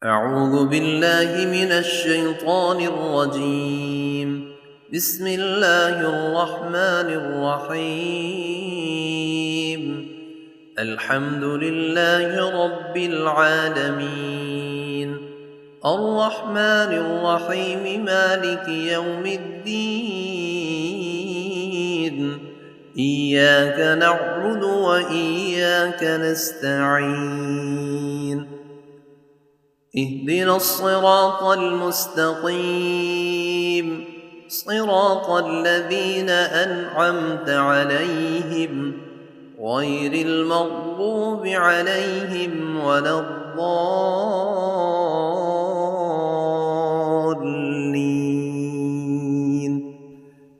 أعوذ بالله من الشيطان الرجيم. بسم الله الرحمن الرحيم. الحمد لله رب العالمين، الرحمن الرحيم، مالك يوم الدين. إياك نعبد وإياك نستعين. اهدنا الصراط المستقيم، صراط الذين أنعمت عليهم غير المغضوب عليهم ولا الضالين.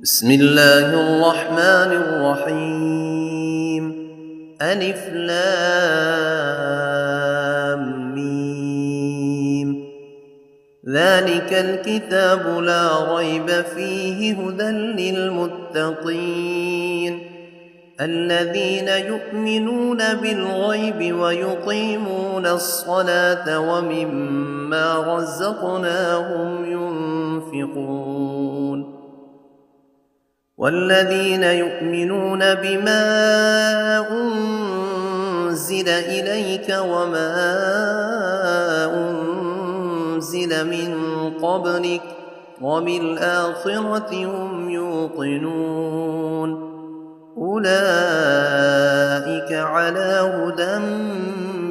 بسم الله الرحمن الرحيم. ألف لام ميم. ذلك الكتاب لا ريب فيه هدى للمتقين الذين يؤمنون بالغيب ويقيمون الصلاة ومما رزقناهم ينفقون والذين يؤمنون بما أنزل إليك وما أنزل من قبلك وبالآخرة هم يوقنون أولئك على هدى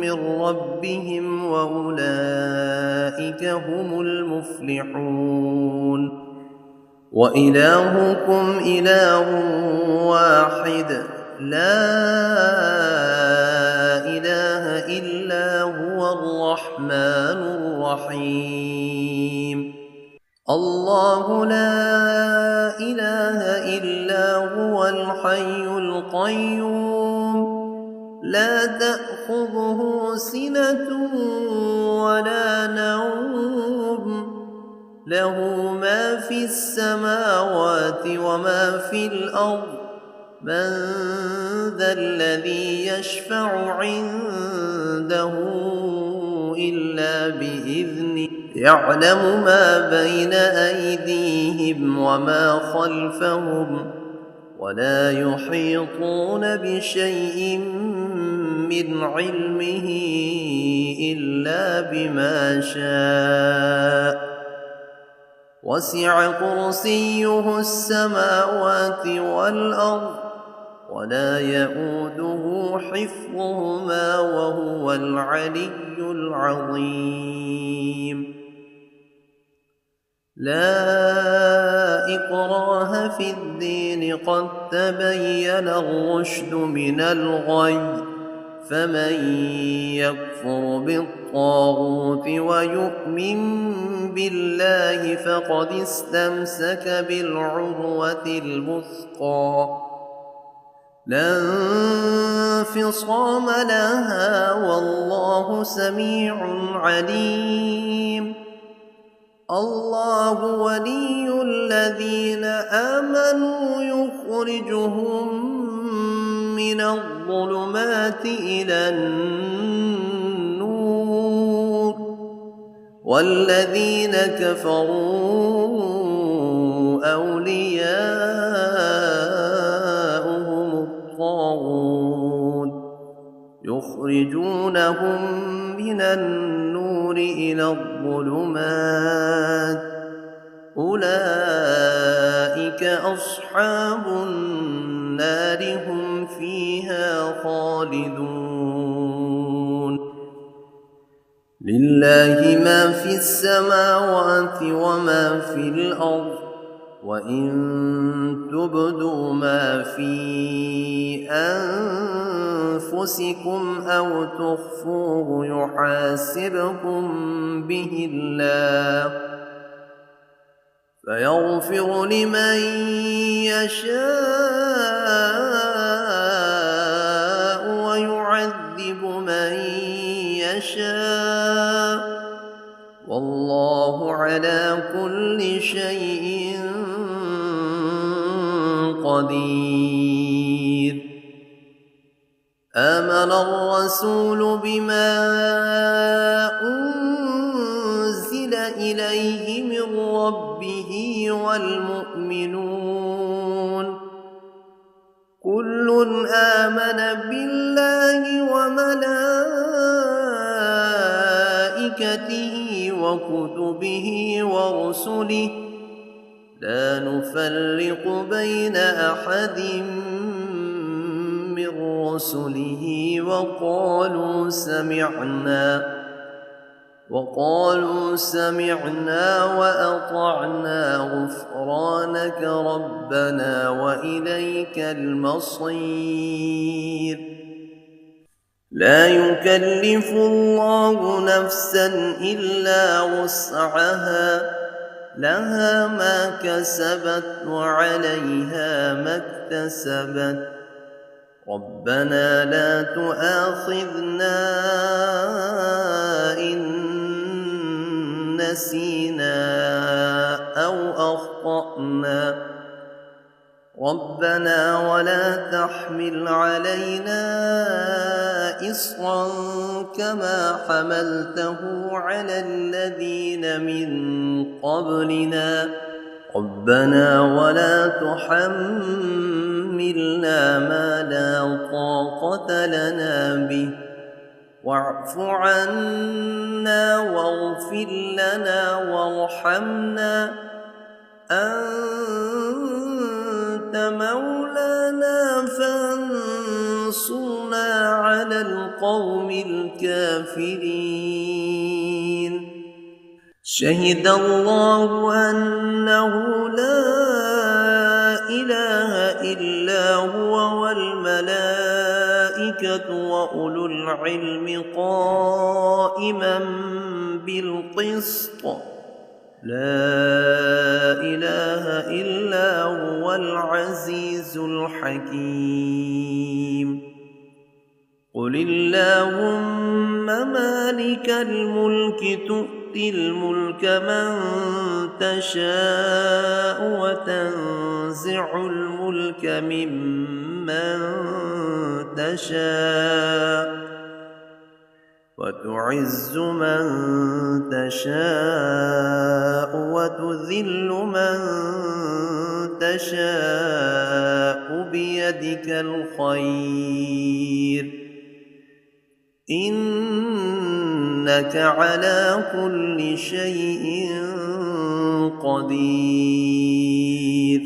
من ربهم وأولئك هم المفلحون. وإلهكم إله واحد لا إله إلا هو الرحمن الرحيم. الله لا إله إلا هو الحي القيوم لا تأخذه سنة ولا نوم له ما في السماوات وما في الأرض من ذا الذي يشفع عنده إلا بإذنه يعلم ما بين أيديهم وما خلفهم ولا يحيطون بشيء من علمه إلا بما شاء وسع كرسيه السماوات والأرض ولا يئوده حفظهما وهو العلي العظيم. لا إكراه في الدين قد تبين الرشد من الغي فمن يكفر بالطاغوت ويؤمن بالله فقد استمسك بالعروة الوثقى لا انفصام لها والله سميع عليم. الله ولي الذين آمنوا يخرجهم من الظلمات إلى النور والذين كفروا أولياؤهم الطاغوت يخرجونهم من النور إلى الظلمات أولئك أصحاب النار هم فيها خالدون. لله ما في السماوات وما في الأرض وإن تبدوا ما في أنفسكم أو تخفوه يحاسبكم به الله فيغفر لمن يشاء ويعذب من يشاء والله على كل شيء قدير. آمن الرسول بما أنزل إليه من ربه والمؤمنون كل آمن بالله وملائكته وكتبه ورسله لا نفرق بين أحد من رسله وقالوا سمعنا وأطعنا غفرانك ربنا وإليك المصير لا يكلف الله نفسا إلا وسعها لها ما كسبت وعليها ما اكتسبت ربنا لا تؤاخذنا إن نسينا أو أخطأنا ربنا ولا تحمل علينا إصرا كما حملته على الذين من قبلنا ربنا ولا تحملنا ما لا طاقة لنا به واعف عنا واغفر لنا وارحمنا أنت مولانا فانصرنا على القوم الكافرين شهد الله أنه لا إله إلا هو والملائكة وأولو العلم قائما بالقسط لا إله إلا هو العزيز الحكيم قل اللهم مالك الملك تؤتي الملك من تشاء وتنزع الملك ممن تشاء وتعز من تشاء وتذل من تشاء بيدك الخير إنك على كل شيء قدير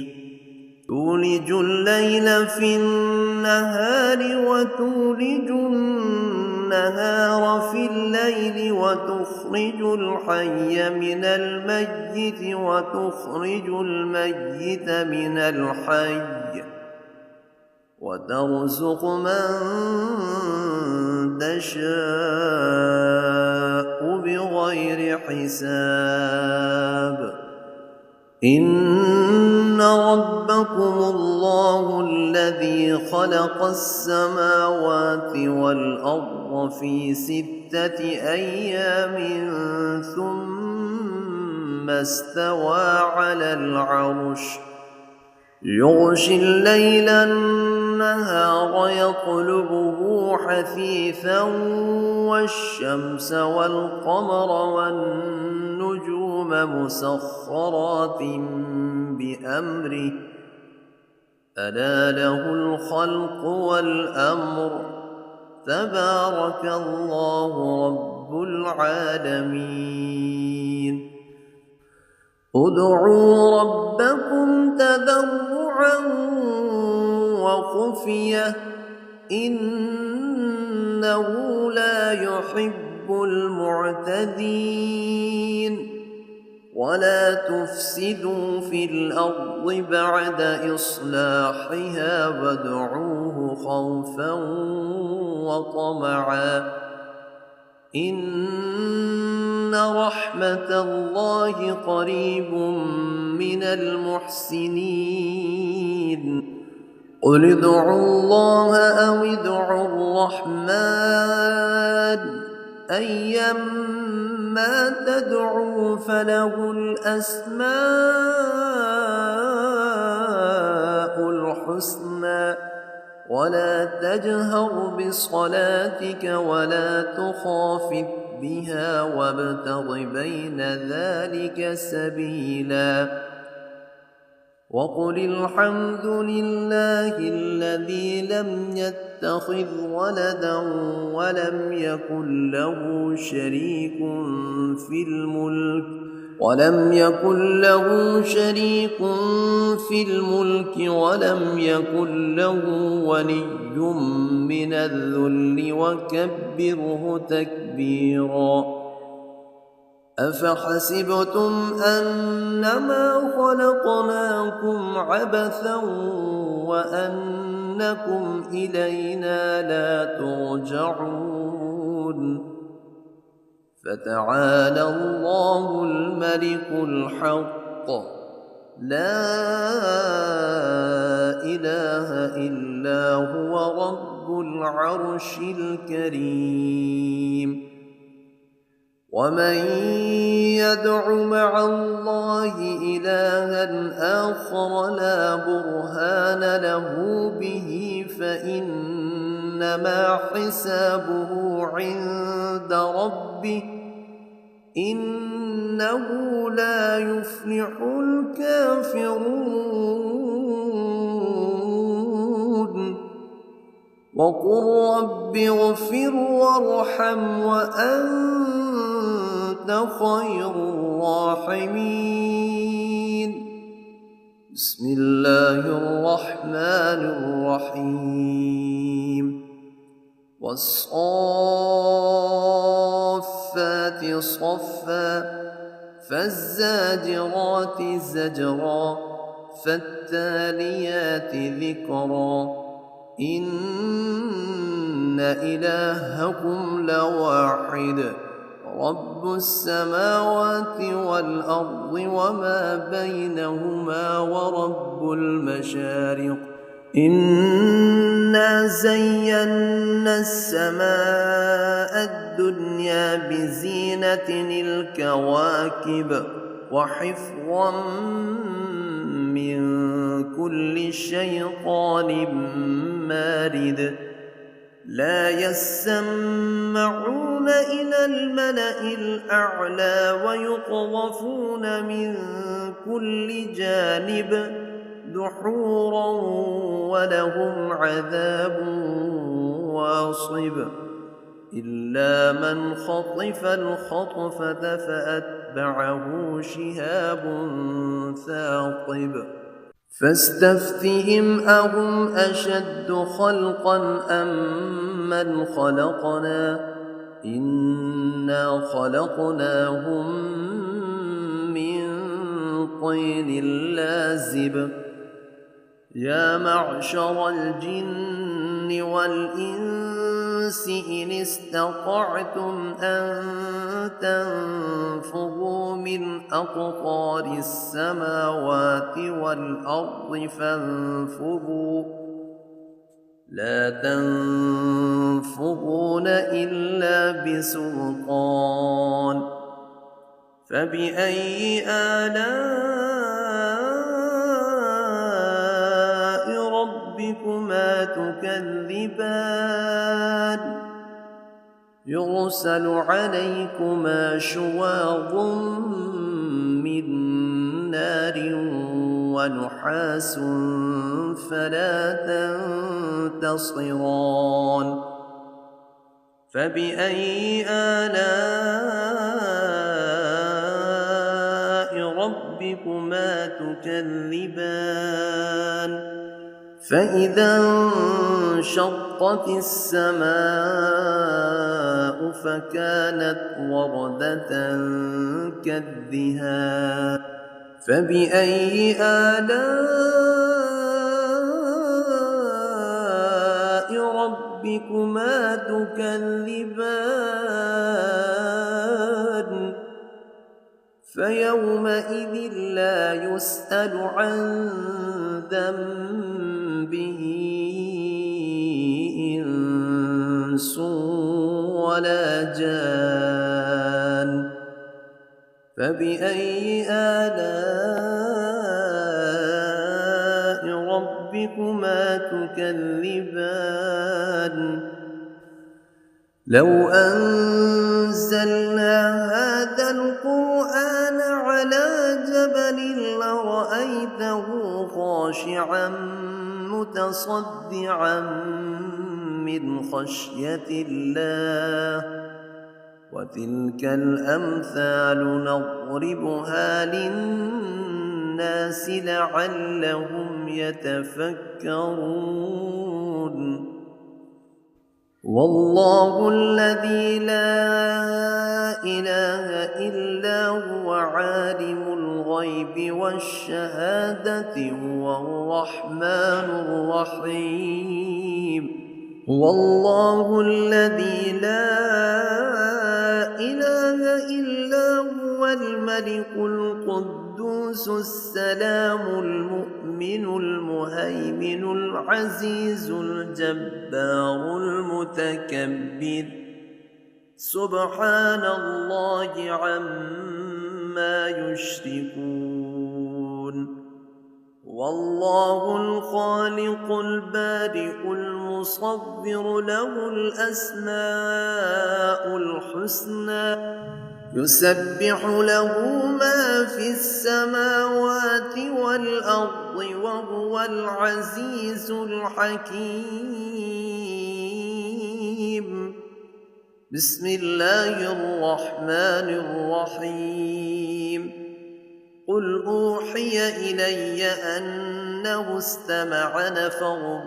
تولج الليل في النهار وتولج النهار في الليل وتخرج الحي من الميت وتخرج الميت من الحي وترزق من تشاء بغير حساب إن ربكم الله الذي خلق السماوات والأرض في 6 أيام ثم استوى على العرش يغشي الليل النهار يطلبه حثيثا والشمس والقمر والنجوم مسخرات بأمره ألا له الخلق والأمر تبارك الله رب العالمين ادعوا ربكم تضرعا وخفية إنه لا يحب المعتدين ولا تفسدوا في الأرض بعد إصلاحها وادعوه خوفا وطمعا إن رحمة الله قريب من المحسنين قل ادعوا الله أو ادعوا الرحمن أيما تدعوا فله الأسماء الحسنى ولا تجهر بصلاتك ولا تخافت بها وابتغ بين ذلك سبيلا وقل الحمد لله الذي لم يتخذ ولدا ولم يكن له شريك في الملك ولم يكن له ولي من الذل وكبره تكبيرا أفحسبتم أنما خلقناكم عبثا وأنكم إلينا لا ترجعون فتعالى الله الملك الحق لا إله إلا هو رب العرش الكريم ومن يدع مع الله إلها آخر لا برهان له به فإنما حسابه عند ربه إنه لا يفلح الكافرون وقل رب اغفر وارحم وأنت خير الراحمين بسم الله الرحمن الرحيم والصافات صفا فالزاجرات زجرا فالتاليات ذكرا إن إلهكم لواحد رب السماوات والأرض وما بينهما ورب المشارق إنا زينا السماء الدنيا بزينة الكواكب وحفظا من كل شيطان مارد لا يسمعون إلى الملأ الأعلى ويقذفون من كل جانب دحورا ولهم عذاب واصب إلا من خطف الخطفة فأتبعه شهاب ثاقب فاستفتهم أهم أشد خلقا أم من خلقنا إنا خلقناهم من طين لازب يا معشر الجن والإنس إن استطعتم أن تنفذوا من أقطار السماوات والأرض فانفذوا لا تنفذون إلا بسلطان فبأي آلاء ربكما تكذبان يرسل عليكما شواظ من نار ونحاس فلا تنتصران فبأي آلاء ربكما تكذبان فإذا انشقت السماء فكانت وردة كالدهان فبأي آلاء ربكما تكذبان فيومئذ لا يسأل عن ذنبه إنس ولا جان فبأي آلاء ربكما تكذبان لو أنزلنا أنزلنا هذا القرآن على جبل لرأيته خاشعا متصدعا من خشية الله وتلك الأمثال نضربها للناس لعلهم يتفكرون والله الذي لا إله إلا هو عالم الغيب والشهادة هو الرحمن الرحيم والله الذي لا إله إلا هو الملك القدوس السلام المؤمن المهيمن العزيز الجبار المتكبر سبحان الله عما يشركون والله الخالق البارئ المصور له الأسماء الحسنى يسبح له ما في السماوات والأرض وهو العزيز الحكيم بسم الله الرحمن الرحيم قل أوحي إلي أنه استمع نفر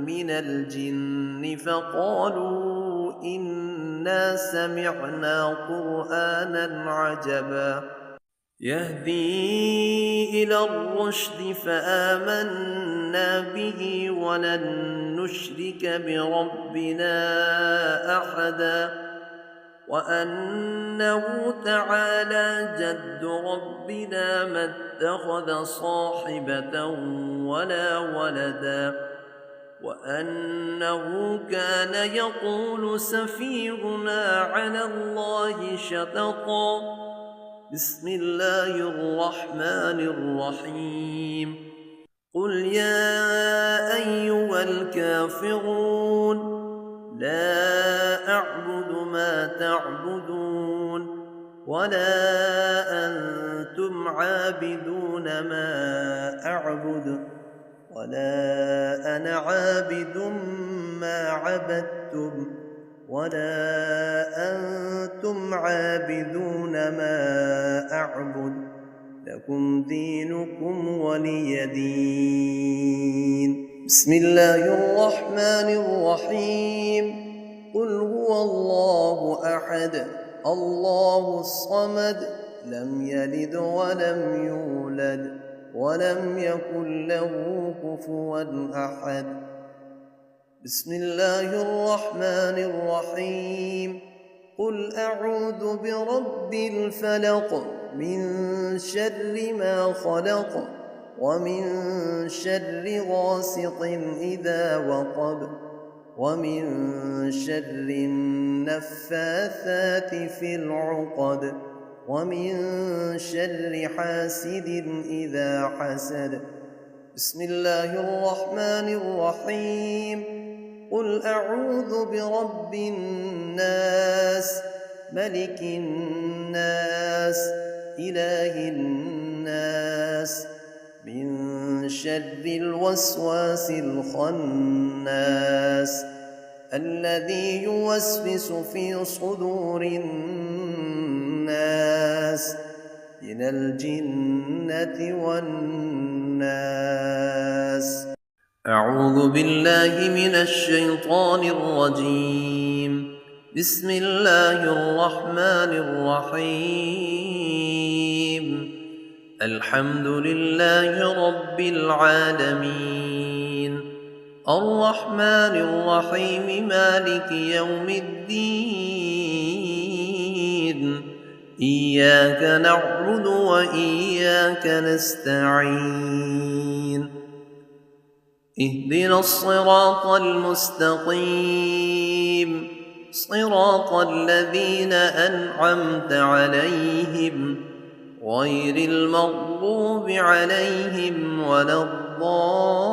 من الجن فقالوا إنا سمعنا قرآنا عجبا يهدي إلى الرشد فآمنا به ولن نشرك بربنا أحدا وأنه تعالى جد ربنا ما اتخذ صاحبة ولا ولدا وأنه كان يقول سفيهنا على الله شططا بسم الله الرحمن الرحيم قل يا أيها الكافرون لا أعبد ما تعبدون ولا أنتم عابدون ما أعبد ولا أنا عابد ما عبدتم ولا أنتم عابدون ما أعبد لكم دينكم ولي دين بسم الله الرحمن الرحيم قل هو الله أحد الله الصمد لم يلد ولم يولد ولم يكن له كفوا أحد بسم الله الرحمن الرحيم قل أعوذ برب الفلق من شر ما خلق ومن شر غاسق إذا وقب ومن شر النفاثات في العقد ومن شر حاسد إذا حسد بسم الله الرحمن الرحيم قل أعوذ برب الناس ملك الناس إله الناس من شر الوسواس الخناس الذي يوسوس في صدور الناس من الجنة والناس أعوذ بالله من الشيطان الرجيم بسم الله الرحمن الرحيم الحمد لله رب العالمين الرحمن الرحيم مالك يوم الدين إياك نعبد وإياك نستعين اهدنا الصراط المستقيم صراط الذين أنعمت عليهم غير المغضوب عليهم ولا الضالين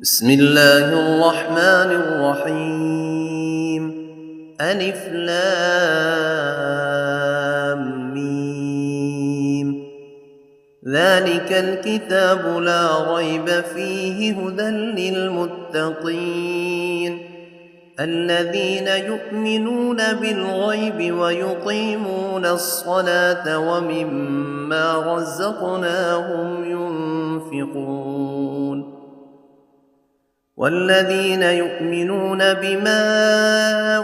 بسم الله الرحمن الرحيم ألف لام ميم ذلك الكتاب لا ريب فيه هدى للمتقين الذين يؤمنون بالغيب ويقيمون الصلاة ومما رزقناهم ينفقون والذين يؤمنون بما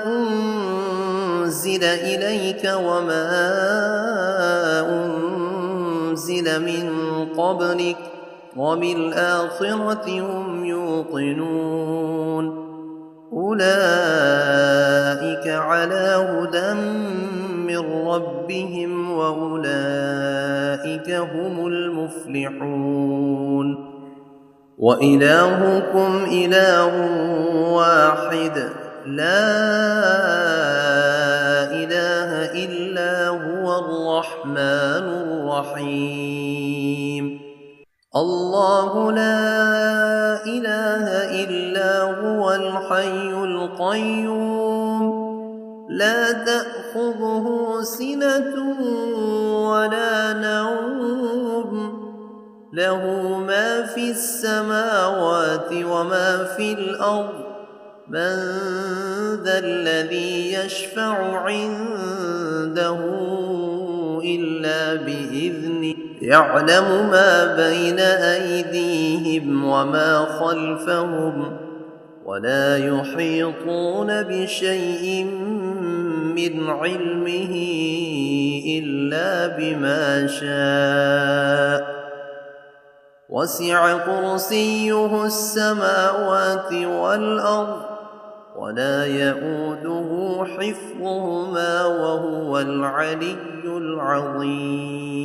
أنزل إليك وما أنزل من قبلك وبالآخرة هم يوقنون أولئك على هدى من ربهم وأولئك هم المفلحون وإلهكم إله واحد لا إله إلا هو الرحمن الرحيم الله لا إله إلا هو الحي القيوم لا تأخذه سنة ولا نوم له ما في السماوات وما في الأرض من ذا الذي يشفع عنده إلا بإذنه يعلم ما بين أيديهم وما خلفهم ولا يحيطون بشيء من علمه إلا بما شاء وسع كرسيه السماوات والأرض ولا يئوده حفظهما وهو العلي العظيم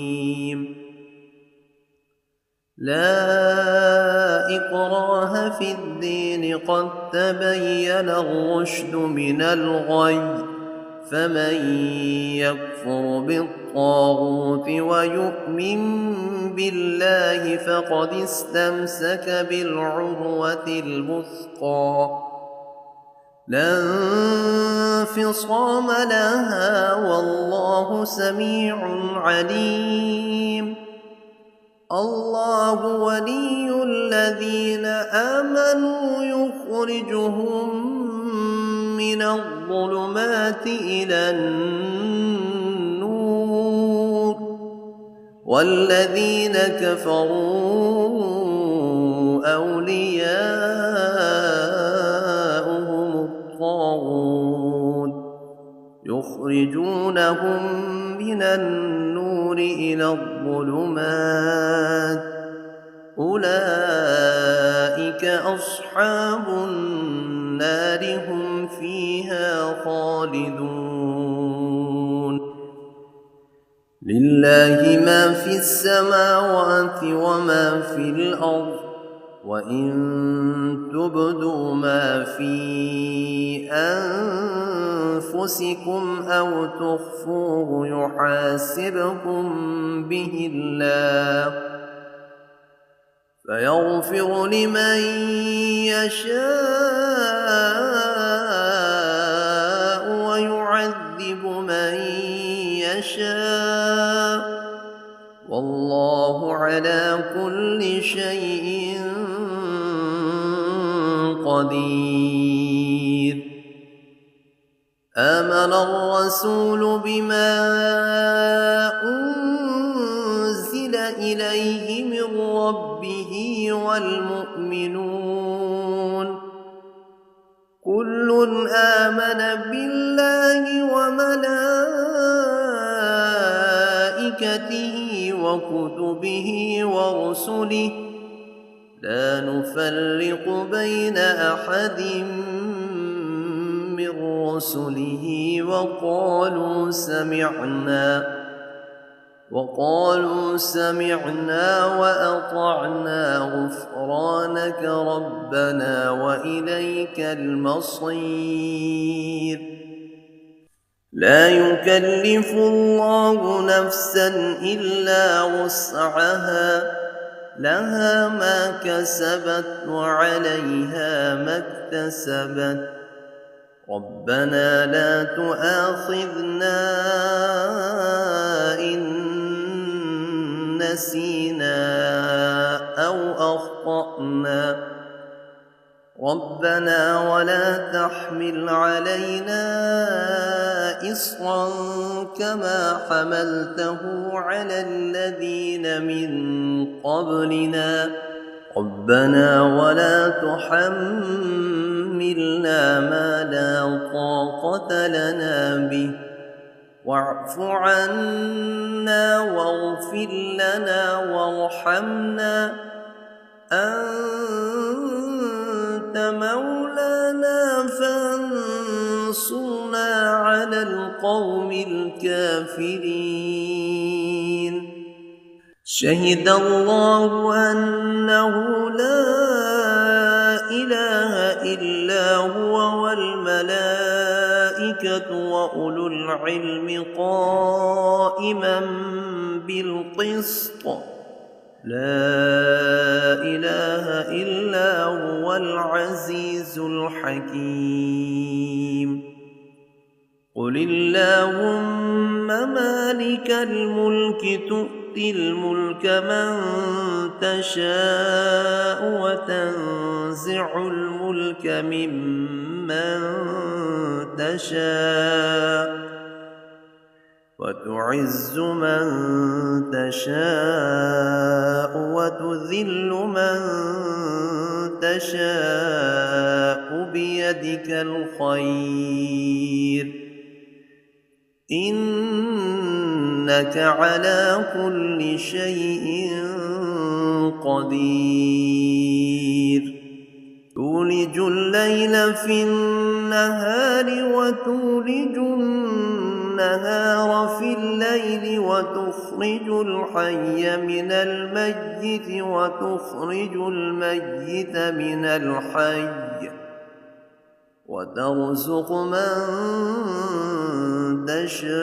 لا إكراه في الدين قد تبين الرشد من الغي فمن يكفر بالطاغوت ويؤمن بالله فقد استمسك بالعروة الوثقى لا انفصام لها والله سميع عليم الله ولي الذين آمنوا يخرجهم من الظلمات إلى النور والذين كفروا أولياؤهم الطاغوت يخرجونهم من النور إلى الظلمات أولئك أصحاب النار هم فيها خالدون لله ما في السماوات وما في الأرض وإن تبدوا ما في أنفسكم أو تخفوه يحاسبكم به الله فيغفر لمن يشاء ويعذب من يشاء والله على كل شيء قدير آمن الرسول بما أنزل إليه من ربه والمؤمنون كل آمن بالله وملائكته وكتبه ورسله لا نفرق بين أحد من رسله وقالوا سمعنا وأطعنا غفرانك ربنا وإليك المصير لا يكلف الله نفسا إلا وسعها لها ما كسبت وعليها ما اكتسبت ربنا لا تؤاخذنا إن نسينا أو أخطأنا ربنا ولا تحمل علينا إصرا كما حملته على الذين من قبلنا ربنا ولا تحملنا ما لا طاقة لنا به واعف عنا واغفر لنا وارحمنا أنت مولانا فانصرنا على القوم الكافرين شهد الله أنه لا إله إلا هو والملائكة وأولو العلم قائما بالقسط لا إله إلا هو العزيز الحكيم قل اللهم مالك الملك تؤتي الملك من تشاء وتنزع الملك ممن تشاء وتعز من تشاء وتذل من تشاء بيدك الخير إنك على كل شيء قدير تولج الليل في النهار وتولج النهار في الليل وتخرج الحي من الميت وتخرج الميت من الحي وترزق من تشاء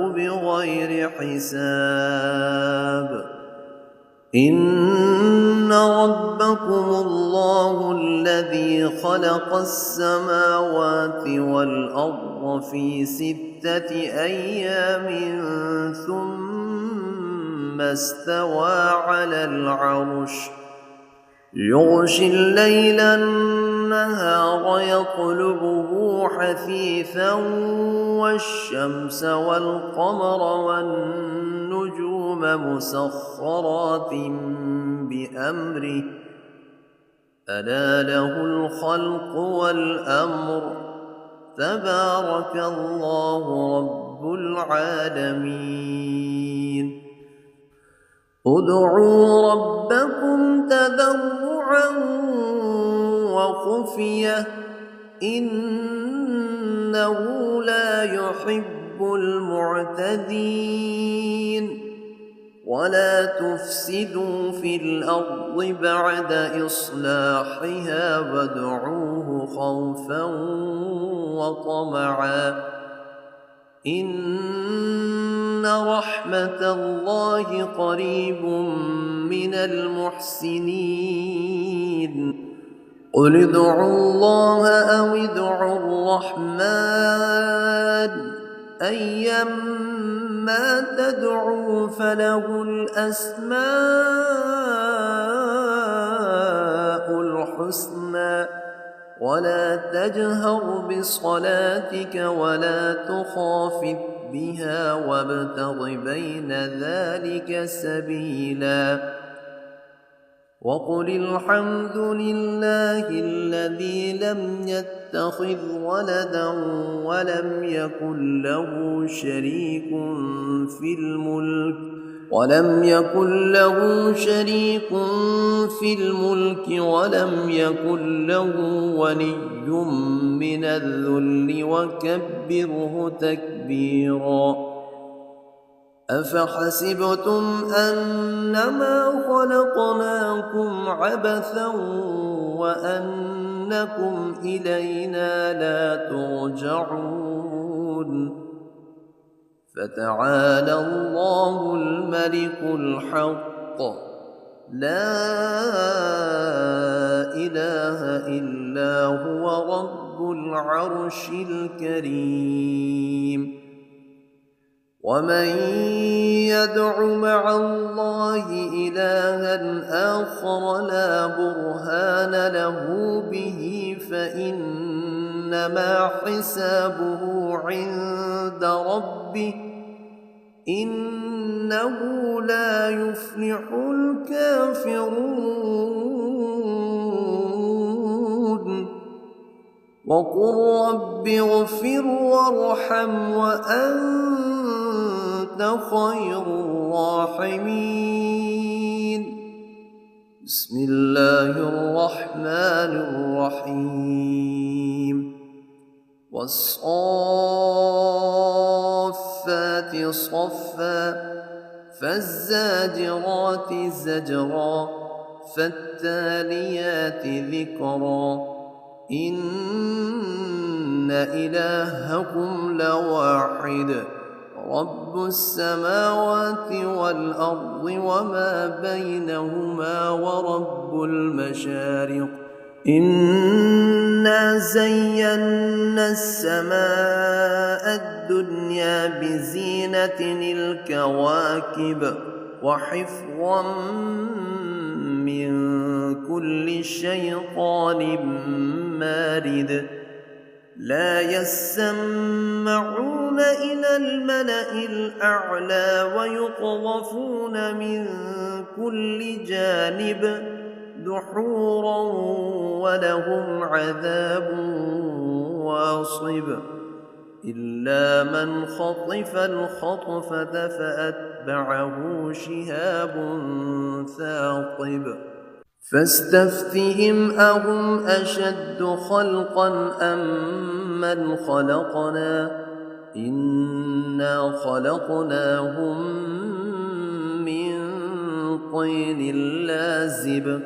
بغير حساب إن ربكم الله الذي خلق السماوات والأرض في 6 أيام ثم استوى على العرش يغشي الليل النهار يطلبه حثيثا والشمس والقمر والنجوم مسخرات بأمره ألا له الخلق والأمر تبارك الله رب العالمين ادعوا ربكم تضرعا وخفية إنه لا يحب المعتدين ولا تفسدوا في الأرض بعد إصلاحها وادعوه خوفا وطمعا إن رحمة الله قريب من المحسنين قل ادعوا الله أو ادعوا الرحمن أيما تدعوا فله الأسماء الحسنى ولا تجهر بصلاتك ولا تخافت بها وابتغ بين ذلك سبيلا وقل الحمد لله الذي لم يتخذ ولدا ولم يكن له شريك في الملك ولم ولم يكن له ولي من الذل وكبره تكبيرا أفحسبتم أنما خلقناكم عبثا وأنكم إلينا لا ترجعون فتعالى الله الملك الحق لا إله إلا هو رب العرش الكريم ومن يدع مع الله إلها آخر لا برهان له به فإنما حسابه عند ربه إنه لا يفلح الكافرون وقل رب اغفر وارحم وأنت خير الراحمين بسم الله الرحمن الرحيم والصافات صفا فالزاجرات زجرا فالتاليات ذكرا إن إلهكم لواحد رب السماوات والأرض وما بينهما ورب المشارق إنا زينا السماء الدنيا بزينة الكواكب وحفظا من كل شيطان مارد لا يسمعون إلى الملأ الأعلى ويقذفون من كل جانب دحورا ولهم عذاب واصب إلا من خطف الخطفة فأتبعه شهاب ثاقب فاستفتهم أهم أشد خلقا أم من خلقنا إنا خلقناهم من طين لازب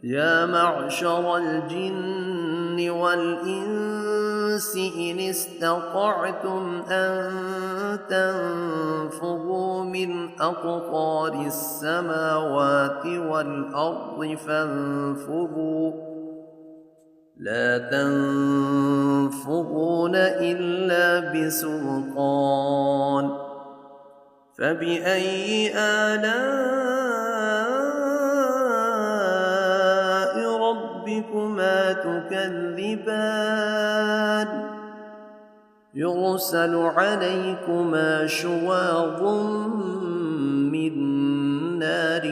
يا معشر الجن والإنس إن استطعتم أن تنفذوا من أقطار السماوات والأرض فانفذوا لا تنفذون إلا بسلطان فبأي آلاء ربكما تكذبان يرسل عليكما شواظ من نار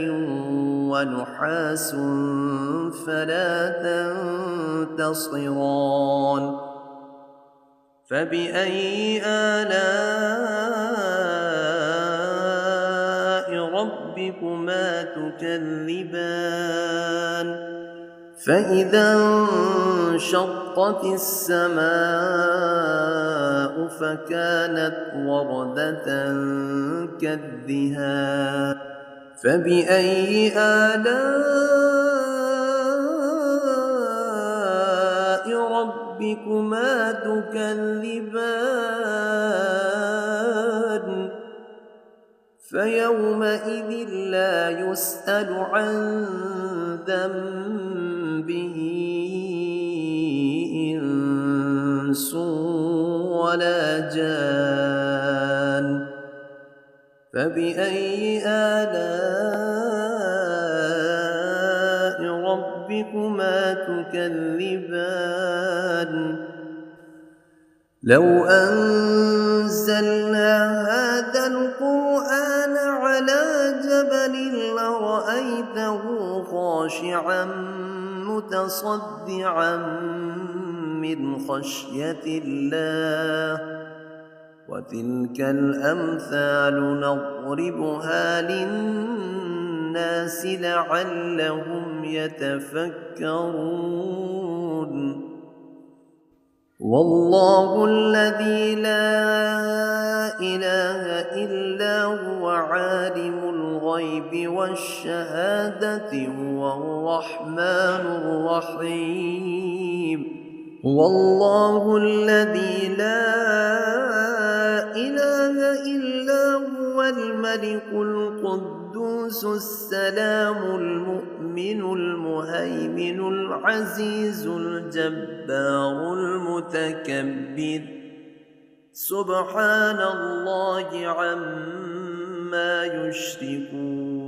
ونحاس فلا تنتصران فبأي آلاء ربكما تكذبان فإذا انشقت السماء فكانت وردة كالدهان فبأي آلاء ربكما تكذبان فيومئذ لا يسأل عن ذنبه إنس ولا جان فبأي آلاء ربكما تكذبان لو أنزلنا هذا القرآن على جبل لرأيته خاشعا متصدعا من خشية الله وتلك الأمثال نضربها للناس لعلهم يتفكرون والله الذي لا إله إلا هو عالم الغيب والشهادة هو الرحمن الرحيم هو الله الذي لا إله إلا هو الملك القدوس السلام المؤمن المهيمن العزيز الجبار المتكبر سبحان الله عما يشركون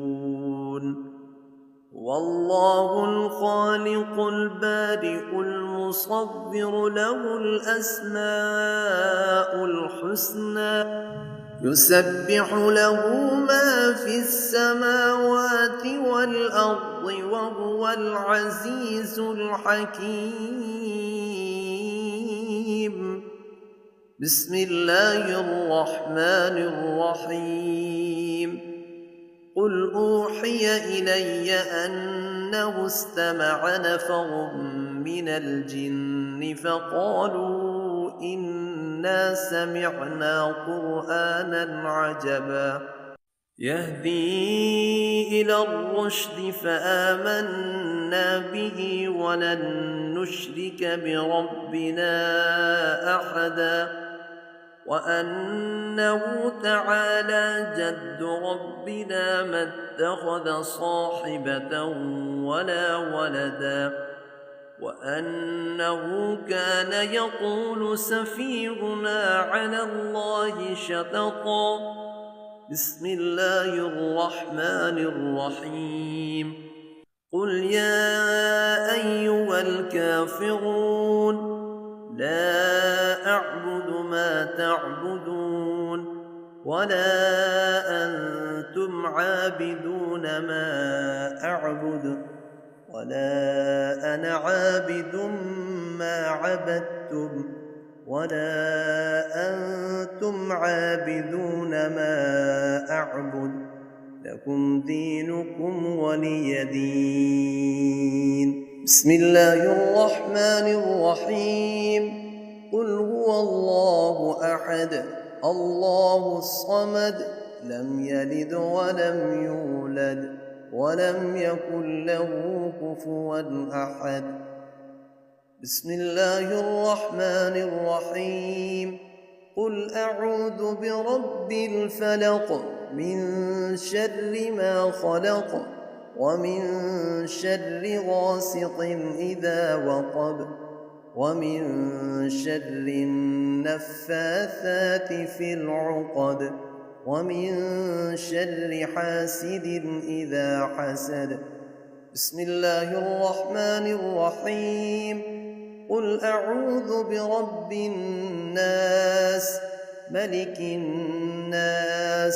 والله الخالق البارئ المصور له الأسماء الحسنى يسبح له ما في السماوات والأرض وهو العزيز الحكيم بسم الله الرحمن الرحيم قل أوحي إلي أنه استمع نفر من الجن فقالوا إنا سمعنا قرآنا عجبا يهدي إلى الرشد فآمنا به ولن نشرك بربنا أحدا وأنه تعالى جد ربنا ما اتخذ صاحبة ولا ولدا وأنه كان يقول سفيهنا على الله شططا بسم الله الرحمن الرحيم قل يا أيها الكافرون لا أعبد ما تعبدون ولا أنتم عابدون ما أعبد ولا أنا عابد ما عبدتم ولا أنتم عابدون ما أعبد لكم دينكم ولي دين بسم الله الرحمن الرحيم قل هو الله أحد الله الصمد لم يلد ولم يولد ولم يكن له كفوا أحد بسم الله الرحمن الرحيم قل أعوذ برب الفلق من شر ما خلق ومن شر غاسق إذا وقب ومن شر النفاثات في العقد ومن شر حاسد إذا حسد بسم الله الرحمن الرحيم قل أعوذ برب الناس ملك الناس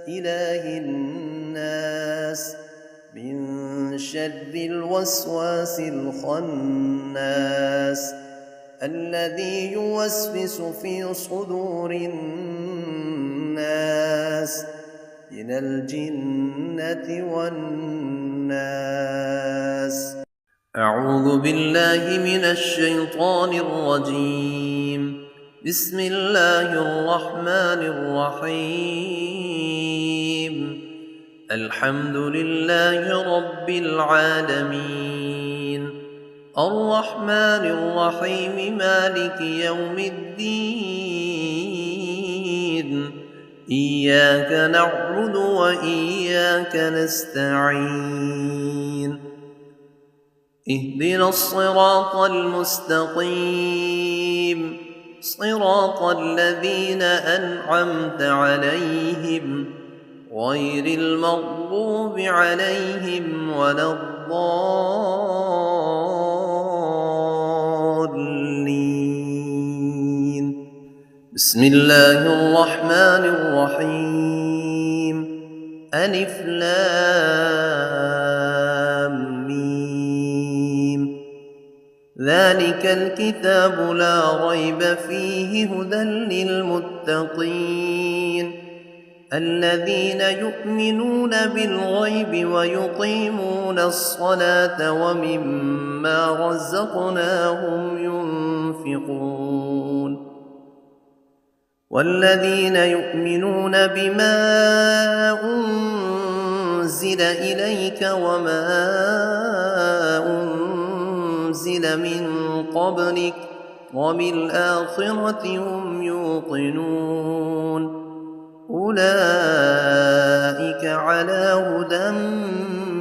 إله الناس من شر الوسواس الخناس الذي يوسوس في صدور الناس من الجنة والناس أعوذ بالله من الشيطان الرجيم بسم الله الرحمن الرحيم الحمد لله رب العالمين الرحمن الرحيم مالك يوم الدين إياك نعبد وإياك نستعين اهدنا الصراط المستقيم صراط الذين أنعمت عليهم غير المغضوب عليهم ولا الضالين بسم الله الرحمن الرحيم ألف لام ميم ذلك الكتاب لا ريب فيه هدى للمتقين الذين يؤمنون بالغيب ويقيمون الصلاة ومما رزقناهم ينفقون والذين يؤمنون بما أنزل إليك وما أنزل من قبلك وبالآخرة هم يوقنون أولئك على هدى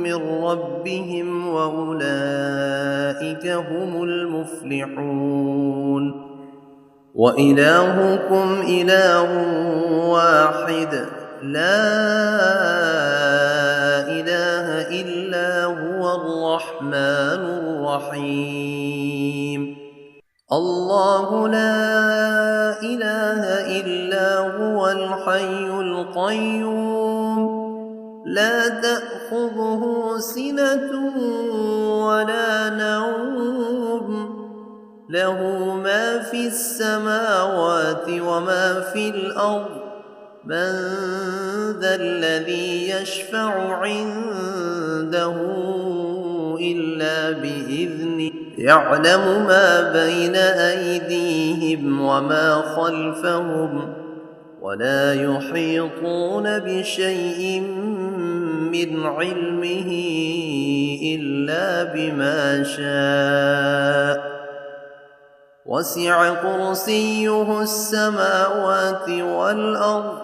من ربهم وأولئك هم المفلحون وإلهكم إله واحد لا إله إلا هو الرحمن الرحيم الله لا إله إلا هو الحي القيوم لا تأخذه سنة ولا نوم له ما في السماوات وما في الأرض من ذا الذي يشفع عنده إلا بإذنه يعلم ما بين أيديهم وما خلفهم ولا يحيطون بشيء من علمه إلا بما شاء وسع كرسيه السماوات والأرض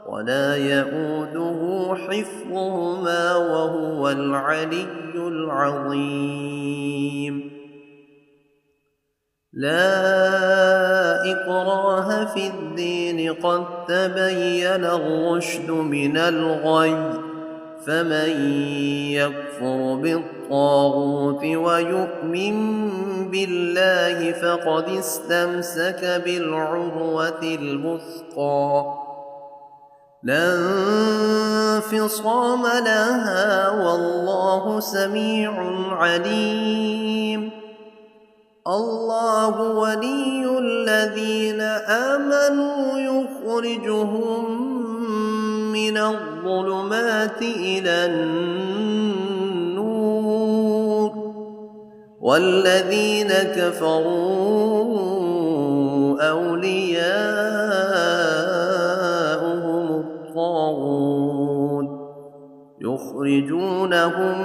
ولا يئوده حفظهما وهو العلي العظيم لا إكراه في الدين قد تبين الرشد من الغي فمن يكفر بالطاغوت ويؤمن بالله فقد استمسك بالعروة الوثقى لا انفصام لها والله سميع عليم الله ولي الذين آمنوا يخرجهم من الظلمات إلى النور والذين كفروا أولياؤهم الطاغوت يخرجونهم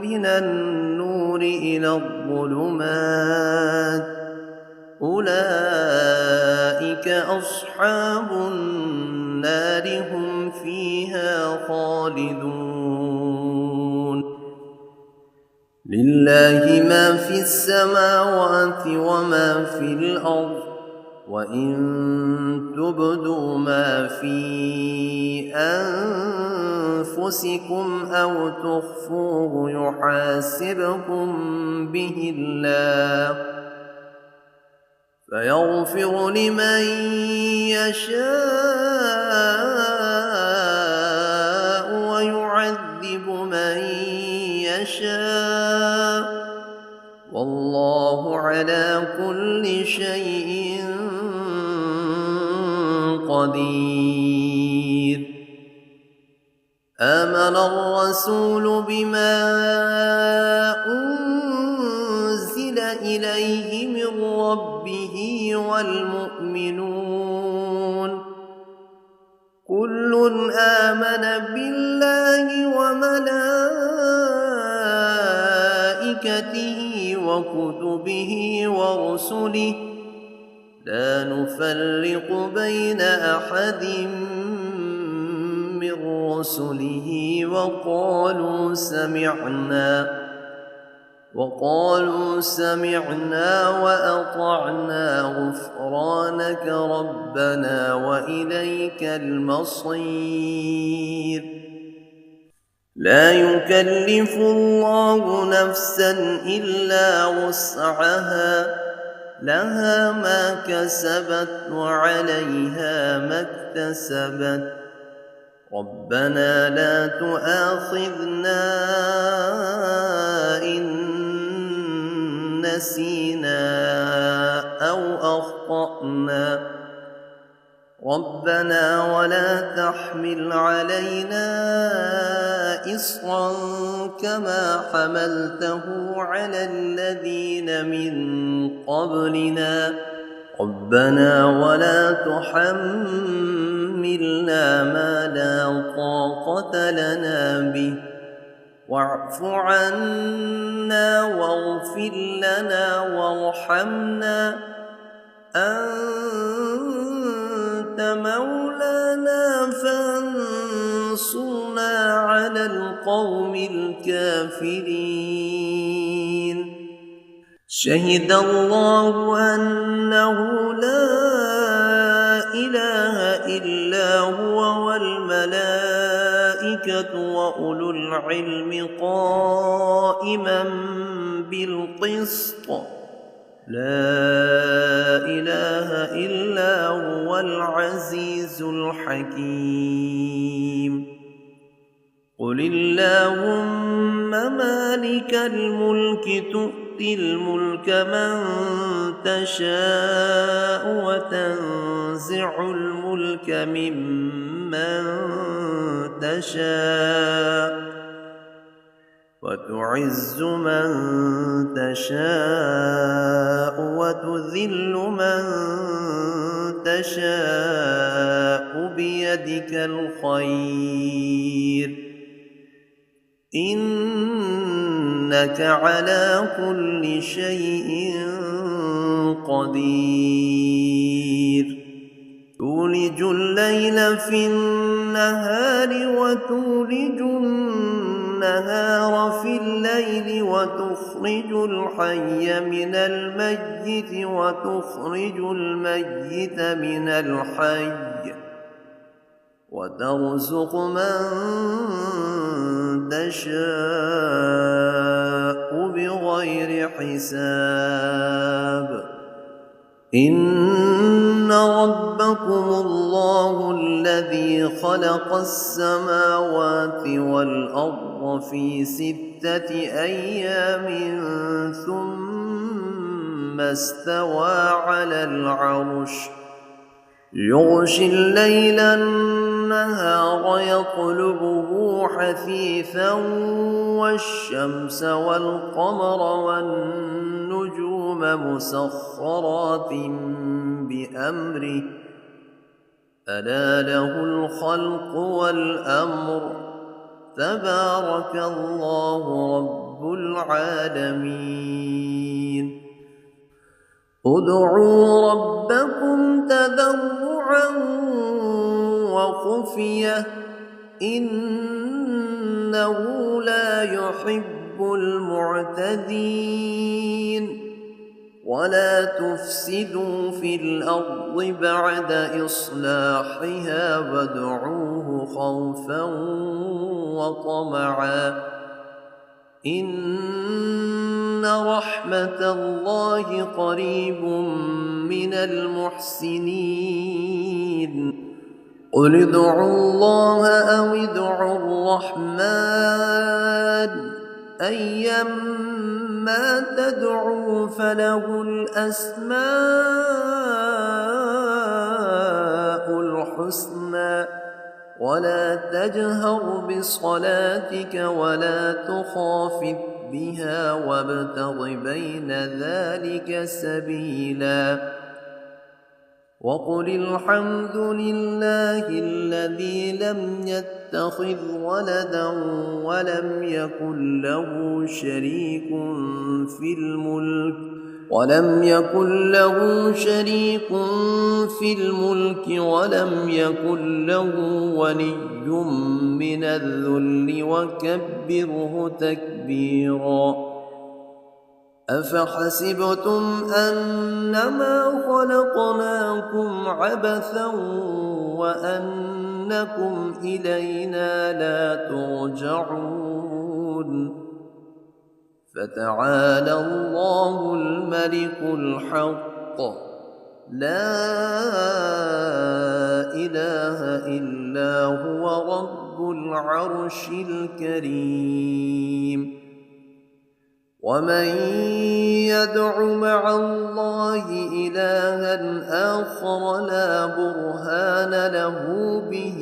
من النور إلى الظلمات أولئك أصحاب النار هم فيها خالدون لله ما في السماوات وما في الأرض وإن تبدوا ما في أنفسكم أو تخفوه يحاسبكم به الله فيغفر لمن يشاء ويعذب من يشاء والله على كل شيء قدير آمن الرسول بما أنزل إليه من ربه والمؤمنون كل آمن بالله وملائكته وكتبه ورسله لا نفرق بين أحد من رسله وقالوا سمعنا وأطعنا غفرانك ربنا وإليك المصير لا يكلف الله نفسا إلا وسعها لها ما كسبت وعليها ما اكتسبت ربنا لا تؤاخذنا إن نسينا أو أخطأنا ربنا ولا تحمل علينا إصرا كما حملته على الذين من قبلنا ربنا ولا تحملنا ما لا طاقة لنا به واعف عنا واغفر لنا وارحمنا أنت مولانا فانصرنا على القوم الكافرين شهد الله أنه لا إله إلا هو والملائكة وأولو العلم قائما بالقسط لا إله إلا هو العزيز الحكيم قل اللهم مالك الملك تؤتي الملك من تشاء وتنزع الملك ممن تشاء وتعز من تشاء وتذل من تشاء بيدك الخير إنك على كل شيء قدير تولج الليل في النهار وتولج النهار في الليل وتخرج الحي من الميت وتخرج الميت من الحي وترزق من تشاء بغير حساب إن ربكم الله الذي خلق السماوات والأرض في 6 أيام ثم استوى على العرش يغشي الليل النهار يطلبه حثيثا والشمس والقمر والنجوم مسخرات بأمره ألا له الخلق والأمر تبارك الله رب العالمين ادعوا ربكم تضرعا وخفية إنه لا يحب المعتدين ولا تفسدوا في الأرض بعد إصلاحها وادعوه خوفا وطمعا إن رحمة الله قريب من المحسنين قل ادعوا الله أو ادعوا الرحمن أيما تدعوا فله الأسماء الحسنى ولا تجهر بصلاتك ولا تخافت بها وابتغ بين ذلك سبيلا وقل الحمد لله الذي لم يتخذ ولدا ولم يكن له شريك في الملك ولم ولم يكن له ولي من الذل وكبره تكبيرا أفحسبتم أنما خلقناكم عبثا وأنكم إلينا لا ترجعون فتعالى الله الملك الحق لا إله إلا هو رب العرش الكريم ومن يدع مع الله إلها آخر لا برهان له به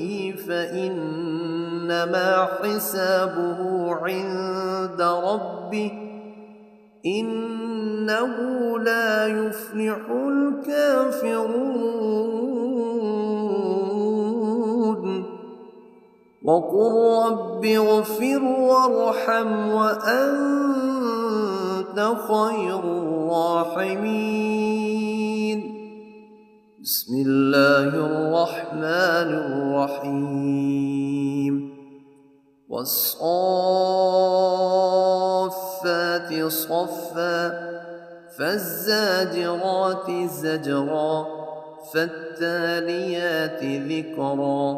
فإنما حسابه عند ربه إنه لا يفلح الكافرون وقل رب اغفر وارحم وأنت خير الراحمين بسم الله الرحمن الرحيم والصافات صفا فالزاجرات زجرا فالتاليات ذكرا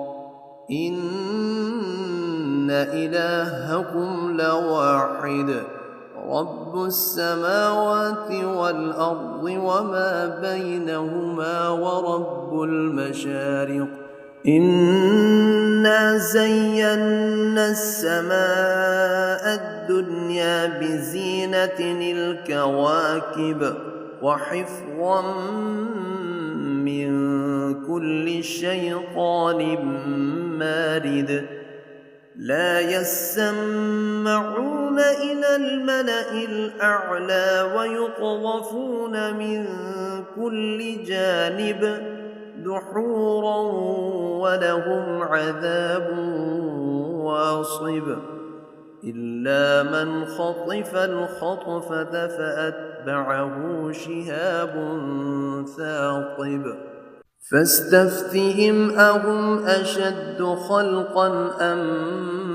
إن إلهكم لواحد رب السماوات والأرض وما بينهما ورب المشارق إنا زينا السماء الدنيا بزينة الكواكب وحفظا من كل شيطان مارد لا يسمعون إلى الملأ الأعلى ويقذفون من كل جانب دحورا ولهم عذاب واصب إلا من خطف الخطفة فأتبعه شهاب ثاقب فاستفتهم أهم أشد خلقا أم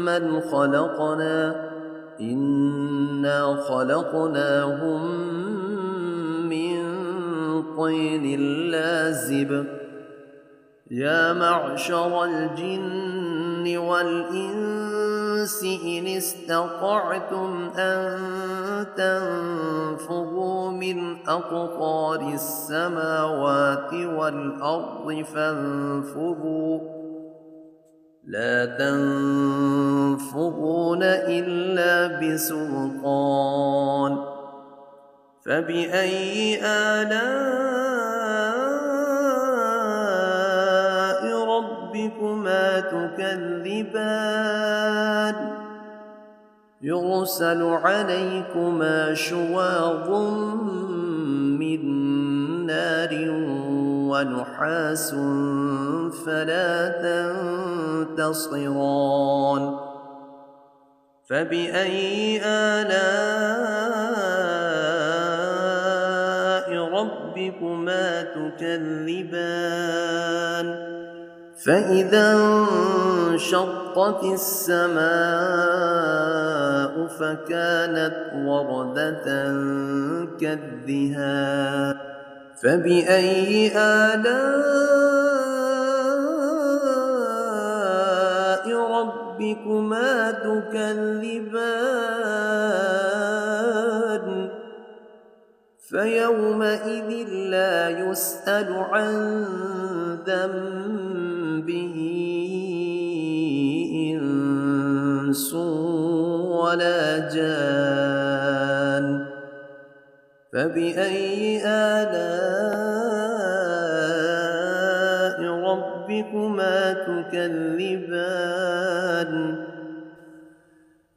من خلقنا إنا خلقناهم من طين لازب يا معشر الجن والإنس إن استطعتم أن تنفذوا من أقطار السماوات والأرض فانفذوا لا تنفذون إلا بسلطان فبأي آلاء ربكما تكذبان يرسل عليكما شواظ من نار ونحاس فلا تنتصران فبأي آلاء ربكما تكذبان فإذا انشقت السماء فكانت وردة كالدهان فبأي آلاء ربكما تكذبان فيومئذ لا يسأل عن ذنبه إنس ولا جان فبأي آلاء ربكما تكذبان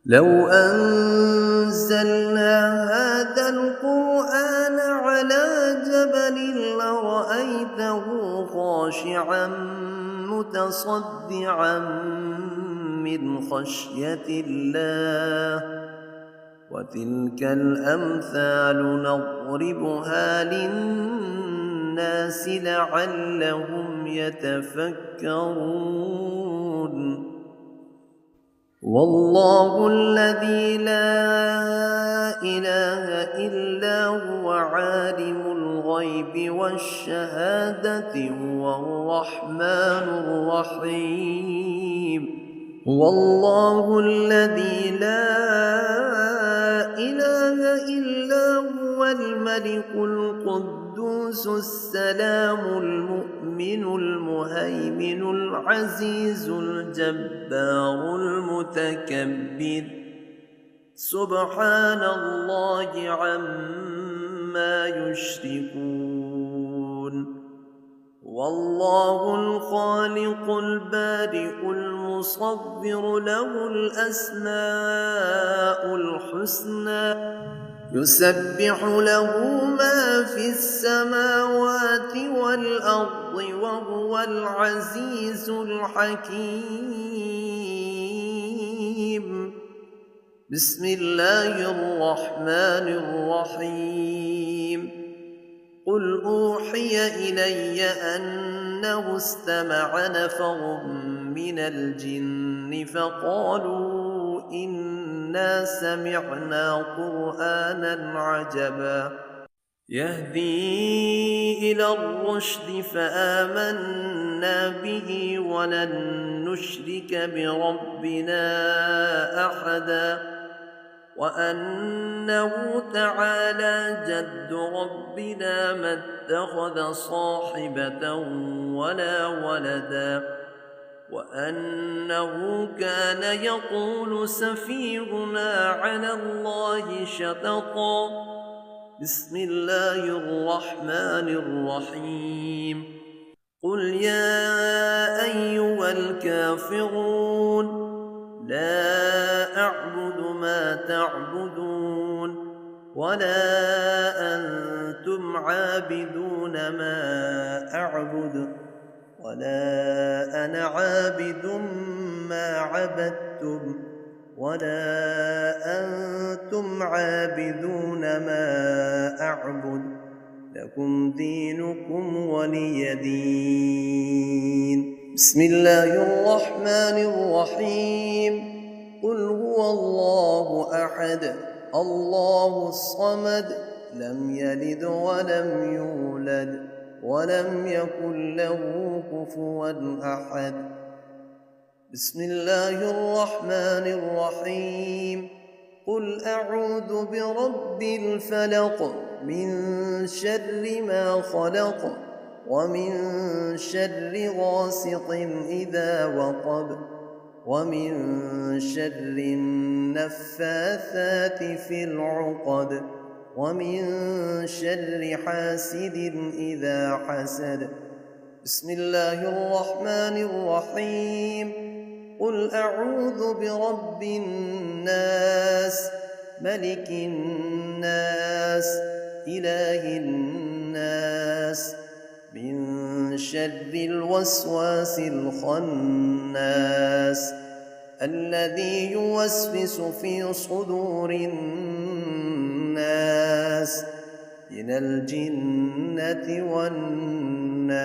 لو أنزلنا هذا القرآن على جبل لرأيته خاشعا متصدعا من خشية الله وتلك الأمثال نضربها للناس لعلهم يتفكرون والله الذي لا إله إلا هو عالم الغيب والشهادة هو الرحمن الرحيم والله الذي لا إله إلا هو الملك القدوس السلام المؤمن المهيمن العزيز الجبار المتكبر سبحان الله عما يشركون والله الخالق البارئ المصور له الأسماء الحسنى يسبح له ما في السماوات والأرض وهو العزيز الحكيم بسم الله الرحمن الرحيم قل أوحي إلي أنه استمع نفر من الجن فقالوا إنا سمعنا قرآنا عجبا يهدي إلى الرشد فآمنا به ولن نشرك بربنا أحدا وأنه تعالى جد ربنا ما اتخذ صاحبة ولا ولدا وأنه كان يقول سفيهنا على الله شططا بسم الله الرحمن الرحيم قل يا أيها الكافرون لا أعبد ما تعبدون ولا أنتم عابدون ما أعبد ولا أنا عابد ما عبدتم ولا أنتم عابدون ما أعبد لكم دينكم ولي دين بسم الله الرحمن الرحيم قل هو الله أحد الله الصمد لم يلد ولم يولد ولم يكن له كفوا أحد بسم الله الرحمن الرحيم قل أعوذ برب الفلق من شر ما خلق ومن شر غاسق إذا وقب ومن شر النفاثات في العقد ومن شر حاسد إذا حسد بسم الله الرحمن الرحيم قل أعوذ برب الناس ملك الناس إله الناس من شر الوسواس الخناس الذي يوسوس في صدور الناس من الجنة والناس